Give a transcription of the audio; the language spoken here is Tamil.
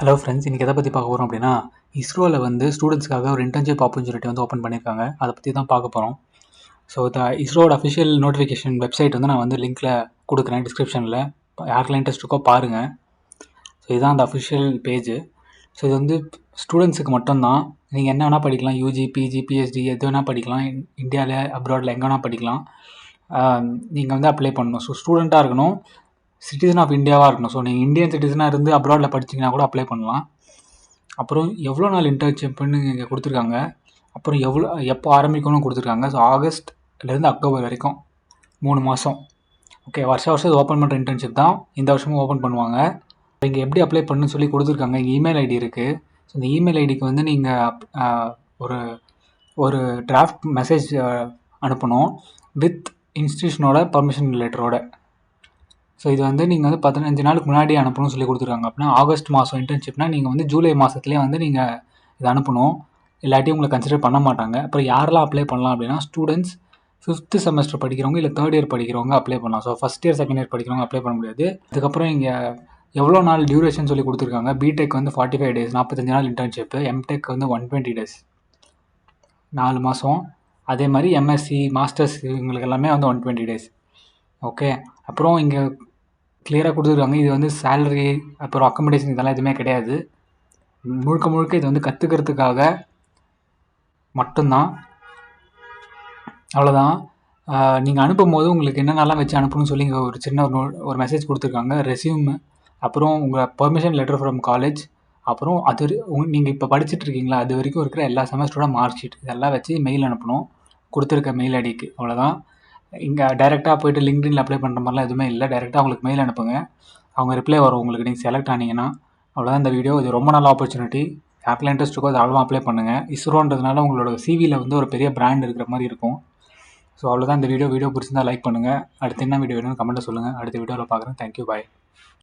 ஹலோ ஃப்ரெண்ட்ஸ், இன்றைக்கி எதை பற்றி பார்க்க போகிறோம் அப்படின்னா, இஸ்ரோவில் வந்து ஸ்டூடெண்ட்ஸ்க்காக ஒரு இன்டர்ன்ஷிப் ஆப்பர்ச்சுனிட்டி வந்து ஓப்பன் பண்ணியிருக்காங்க. அதை பற்றி தான் பார்க்க போகிறோம். ஸோ இஸ்ரோட அஃபிஷியல் நோட்டிஃபிகேஷன் வெப்சைட் வந்து நான் வந்து லிங்க்கில் கொடுக்குறேன் டிஸ்கிரிப்ஷனில். யாருக்கெல்லாம் இன்ட்ரெஸ்ட் இருக்கோ பாருங்கள். ஸோ இதுதான் அந்த அஃபிஷியல் பேஜு. ஸோ இது வந்து ஸ்டூடெண்ட்ஸுக்கு மட்டும்தான். நீங்கள் என்ன வேணால் படிக்கலாம். யூஜி, பிஜி, பிஹெச்டி எது வேணால் படிக்கலாம். இந்தியாவில் அப்ராடில் எங்கே வேணால் படிக்கலாம். நீங்கள் வந்து அப்ளை பண்ணணும். ஸோ ஸ்டூடெண்ட்டாக இருக்கணும், சிட்டிசன் ஆஃப் இந்தியாவாக இருக்கணும். ஸோ நீங்கள் இந்தியன் சிட்டிசனாக இருந்து அப்ராடில் படிச்சிங்கன்னா கூட அப்ளை பண்ணலாம். அப்புறம் எவ்வளோ நாள் இன்டர்ன்ஷிப்னு இங்கே கொடுத்துருக்காங்க. அப்புறம் எப்போ ஆரம்பிக்கணும்னு கொடுத்துருக்காங்க. ஸோ ஆகஸ்ட்லேருந்து அக்டோபர் வரைக்கும் 3 மாதம். ஓகே, வருஷம் இது ஓப்பன் பண்ணுற இன்டர்ன்ஷிப் தான். இந்த வருஷமும் ஓப்பன் பண்ணுவாங்க. இங்கே எப்படி அப்ளை பண்ணணும்னு சொல்லி கொடுத்துருக்காங்க. இங்கே இமெயில் ஐடி இருக்குது. ஸோ இந்த இமெயில் ஐடிக்கு வந்து நீங்கள் ஒரு ஒரு டிராஃப்ட் மெசேஜ் அனுப்பணும் வித் இன்ஸ்டியூஷனோட பர்மிஷன் லெட்டரோட. ஸோ இது வந்து நீங்கள் வந்து 15 நாளுக்கு முன்னாடி அனுப்பணும்னு சொல்லி கொடுத்துருக்காங்க. அப்படின்னா ஆகஸ்ட் மாதம் இன்டர்ன்ஷிப்னால் நீங்கள் வந்து ஜூலை மாதத்துலேயே வந்து நீங்கள் இதை அனுப்பணும். இல்லாட்டி உங்களை கன்சிடர் பண்ண மாட்டாங்க. அப்புறம் யாரெல்லாம் அப்ளை பண்ணலாம் அப்படின்னா, ஸ்டூடெண்ட்ஸ் 5th செமஸ்டர் படிக்கிறவங்க இல்லை 3rd இயர் படிக்கிறவங்க அப்ளை பண்ணலாம். So 1st year 2nd year படிக்கிறவங்க அப்ளை பண்ண முடியாது. அதுக்கப்புறம் இங்கே எவ்வளோ நாள் டியூரேஷன் சொல்லி கொடுத்துருக்காங்க. பிடெக் வந்து 45 days 45 நாள் இன்டர்ன்ஷிப்பு. எம்டெக் வந்து 120 days 4 மாதம். அதே மாதிரி எம்எஸ்சி மாஸ்டர்ஸ் இவங்களுக்கு எல்லாமே வந்து 120 days. ஓகே, அப்புறம் இங்கே கிளியராக கொடுத்துருக்காங்க. இது வந்து சேலரி அப்புறம் அக்கமடேஷன் இதெல்லாம் எதுவுமே கிடையாது. முழுக்க இது வந்து கற்றுக்கிறதுக்காக மட்டும்தான். அவ்வளோதான். நீங்கள் அனுப்பும் போது உங்களுக்கு என்னென்னலாம் வச்சு அனுப்பணும்னு சொல்லி இங்கே ஒரு சின்ன ஒரு மெசேஜ் கொடுத்துருக்காங்க. ரெஸ்யூம், அப்புறம் உங்கள் பர்மிஷன் லெட்டர் ஃப்ரம் காலேஜ், அப்புறம் நீங்கள் இப்போ படிச்சுட்டு இருக்கீங்களா அது வரைக்கும் இருக்கிற எல்லா செமஸ்டரோட மார்க் ஷீட் இதெல்லாம் வச்சு மெயில் அனுப்பணும் கொடுத்துருக்க மெயில் ஐடிக்கு. அவ்வளோதான். இங்கே டைரெக்டாக போய்ட்டு லிங்க்டின்ல அப்ளை பண்ணுற மாதிரிலாம் எதுவுமே இல்லை. டைரெக்டாக அவங்களுக்கு மெயில் அனுப்புங்க. அவங்க ரிப்ளை வரும் உங்களுக்கு, நீங்கள் செலக்ட் ஆனீங்கன்னா. அவ்வளோதான் இந்த வீடியோ. இது ரொம்ப நல்ல ஆப்பர்ச்சுனிட்டி. யாருக்கெல்லாம் இன்ட்ரெஸ்ட் இருக்கோ அது அவ்வளோ அப்ளை பண்ணுங்கள். இஸ்ரோன்றதுனால உங்களோட சிவியில் வந்து ஒரு பெரிய பிராண்ட் இருக்கிற மாதிரி இருக்கும். ஸோ அவ்வளோதான் இந்த வீடியோ பிடிச்சிருந்தா லைக் பண்ணுங்கள். அடுத்து என்ன வீடியோ வேணும்னு கமெண்ட்டில் சொல்லுங்கள். அடுத்த வீடியோவில் பார்க்குறேன். தேங்க்யூ, பாய்.